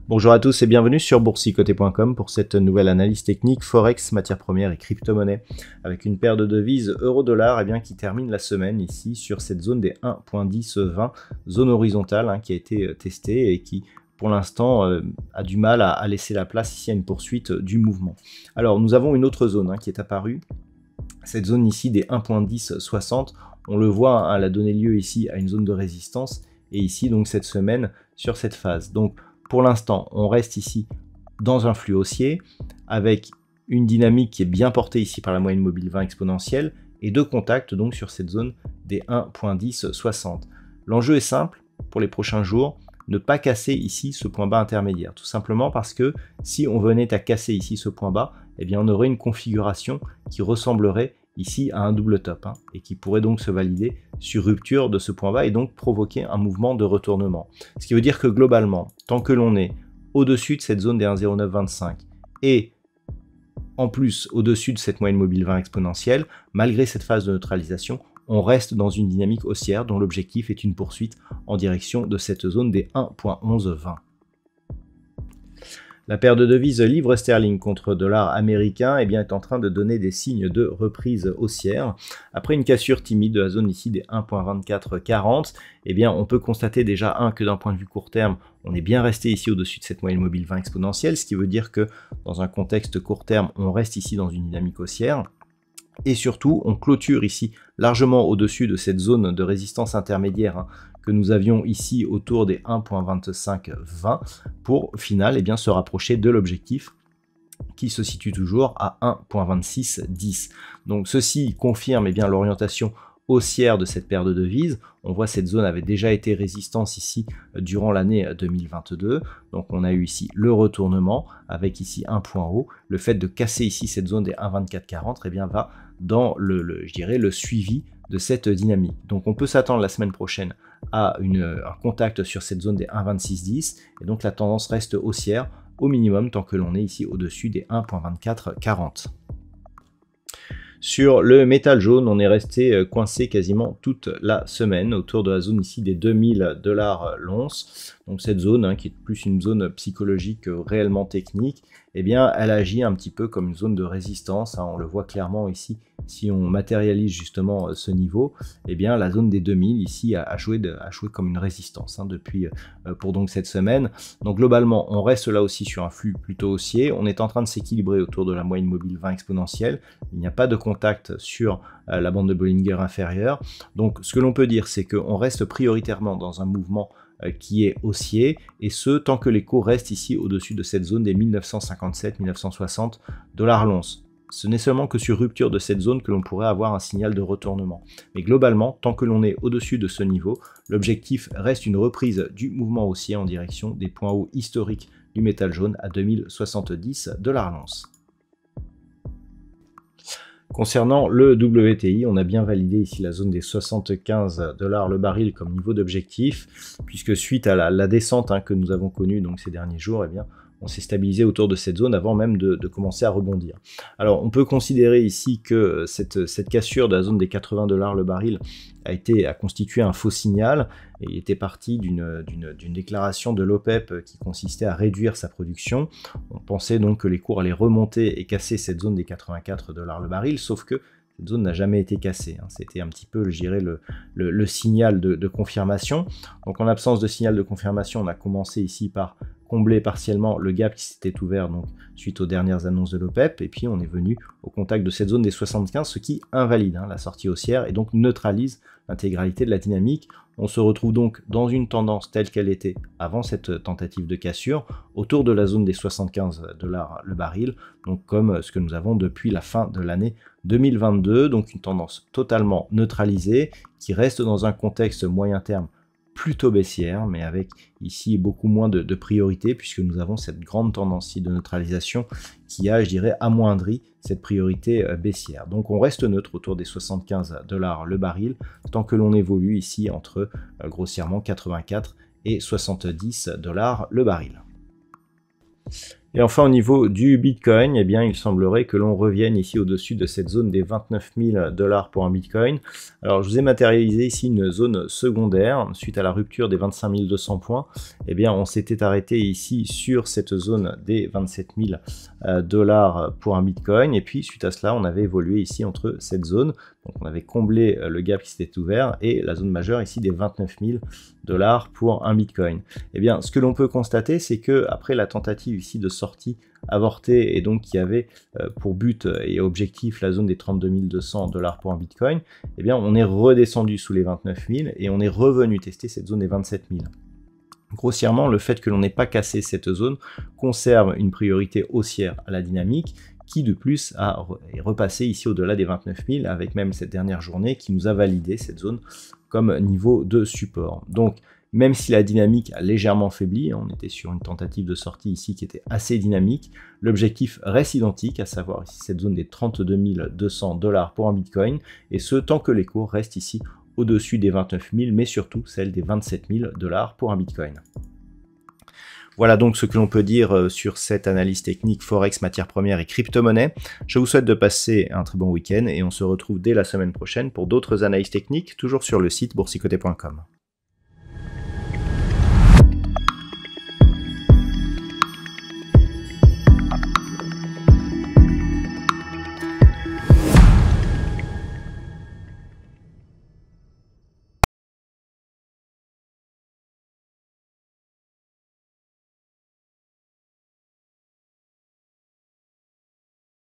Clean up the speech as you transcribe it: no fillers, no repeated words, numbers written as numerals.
Bonjour à tous et bienvenue sur boursicoté.com pour cette nouvelle analyse technique Forex, matières premières et crypto-monnaies avec une paire de devises euro-dollar qui termine la semaine ici sur cette zone des 1.1020, zone horizontale qui a été testée et qui pour l'instant a du mal à laisser la place ici à une poursuite du mouvement. Alors nous avons une autre zone qui est apparue, cette zone ici des 1.1060, on le voit, elle a donné lieu ici à une zone de résistance et ici donc cette semaine sur cette phase. Donc pour l'instant, on reste ici dans un flux haussier avec une dynamique qui est bien portée ici par la moyenne mobile 20 exponentielle et deux contacts donc sur cette zone des 1.1060. L'enjeu est simple pour les prochains jours, ne pas casser ici ce point bas intermédiaire. Tout simplement parce que si on venait à casser ici ce point bas, eh bien on aurait une configuration qui ressemblerait ici à un double top et qui pourrait donc se valider sur rupture de ce point bas et donc provoquer un mouvement de retournement. Ce qui veut dire que globalement, tant que l'on est au-dessus de cette zone des 1.0925 et en plus au-dessus de cette moyenne mobile 20 exponentielle, malgré cette phase de neutralisation, on reste dans une dynamique haussière dont l'objectif est une poursuite en direction de cette zone des 1.1120. La paire de devises livre sterling contre dollar américain est en train de donner des signes de reprise haussière. Après une cassure timide de la zone ici des 1.2440, on peut constater déjà que d'un point de vue court terme, on est bien resté ici au-dessus de cette moyenne mobile 20 exponentielle, ce qui veut dire que dans un contexte court terme, on reste ici dans une dynamique haussière. Et surtout, on clôture ici largement au-dessus de cette zone de résistance intermédiaire que nous avions ici autour des 1.2520 pour au final se rapprocher de l'objectif qui se situe toujours à 1.2610. Donc ceci confirme l'orientation haussière de cette paire de devises. On voit cette zone avait déjà été résistance ici durant l'année 2022. Donc on a eu ici le retournement avec ici un point haut. Le fait de casser ici cette zone des 1.2440 va dans le suivi de cette dynamique. Donc on peut s'attendre la semaine prochaine à un contact sur cette zone des 1.2610 et donc la tendance reste haussière au minimum tant que l'on est ici au-dessus des 1.2440. Sur le métal jaune, on est resté coincé quasiment toute la semaine autour de la zone ici des 2000 $ l'once. Donc cette zone qui est plus une zone psychologique réellement technique, elle agit un petit peu comme une zone de résistance. On le voit clairement ici, si on matérialise justement ce niveau, la zone des 2000 ici a joué comme une résistance depuis pour donc cette semaine. Donc globalement, on reste là aussi sur un flux plutôt haussier. On est en train de s'équilibrer autour de la moyenne mobile 20 exponentielle. Il n'y a pas de contact sur la bande de Bollinger inférieure. Donc ce que l'on peut dire, c'est qu'on reste prioritairement dans un mouvement qui est haussier, et ce tant que les cours restent ici au-dessus de cette zone des 1957-1960 $ l'once. Ce n'est seulement que sur rupture de cette zone que l'on pourrait avoir un signal de retournement. Mais globalement, tant que l'on est au-dessus de ce niveau, l'objectif reste une reprise du mouvement haussier en direction des points hauts historiques du métal jaune à 2070 $ l'once. Concernant le WTI, on a bien validé ici la zone des 75 $ le baril comme niveau d'objectif, puisque suite à la descente que nous avons connue donc ces derniers jours, on s'est stabilisé autour de cette zone avant même de commencer à rebondir. Alors on peut considérer ici que cette cassure de la zone des 80 $ le baril a constitué un faux signal et était parti d'une déclaration de l'OPEP qui consistait à réduire sa production. On pensait donc que les cours allaient remonter et casser cette zone des 84 $ le baril, sauf que cette zone n'a jamais été cassée. C'était un petit peu, je dirais, le signal de confirmation. Donc en absence de signal de confirmation, on a commencé ici par combler partiellement le gap qui s'était ouvert donc suite aux dernières annonces de l'OPEP, et puis on est venu au contact de cette zone des 75, ce qui invalide la sortie haussière et donc neutralise l'intégralité de la dynamique. On se retrouve donc dans une tendance telle qu'elle était avant cette tentative de cassure, autour de la zone des 75 $ le baril, donc comme ce que nous avons depuis la fin de l'année 2022, donc une tendance totalement neutralisée, qui reste dans un contexte moyen terme plutôt baissière, mais avec ici beaucoup moins de priorité, puisque nous avons cette grande tendance de neutralisation qui a, je dirais, amoindri cette priorité baissière. Donc on reste neutre autour des 75 $ le baril, tant que l'on évolue ici entre grossièrement 84 et 70 $ le baril. Et enfin au niveau du Bitcoin, eh bien il semblerait que l'on revienne ici au-dessus de cette zone des 29 000 $ pour un Bitcoin. Alors je vous ai matérialisé ici une zone secondaire suite à la rupture des 25 200 points. Eh bien on s'était arrêté ici sur cette zone des 27 000 $ pour un Bitcoin, et puis suite à cela on avait évolué ici entre cette zone, donc on avait comblé le gap qui s'était ouvert, et la zone majeure ici des 29 000 $ pour un Bitcoin. Eh bien ce que l'on peut constater, c'est que après la tentative ici de sortie avortée, et donc qui avait pour but et objectif la zone des 32 200 $ pour un Bitcoin, eh bien on est redescendu sous les 29 000 et on est revenu tester cette zone des 27 000. Grossièrement, le fait que l'on n'ait pas cassé cette zone conserve une priorité haussière à la dynamique, qui de plus est repassé ici au-delà des 29 000, avec même cette dernière journée qui nous a validé cette zone comme niveau de support. Donc même si la dynamique a légèrement faibli, on était sur une tentative de sortie ici qui était assez dynamique, l'objectif reste identique, à savoir ici cette zone des 32 200 $ pour un Bitcoin, et ce tant que les cours restent ici au-dessus des 29 000, mais surtout celle des 27 000 $ pour un Bitcoin. Voilà donc ce que l'on peut dire sur cette analyse technique Forex, matières premières et crypto-monnaie. Je vous souhaite de passer un très bon week-end et on se retrouve dès la semaine prochaine pour d'autres analyses techniques, toujours sur le site boursicoté.com.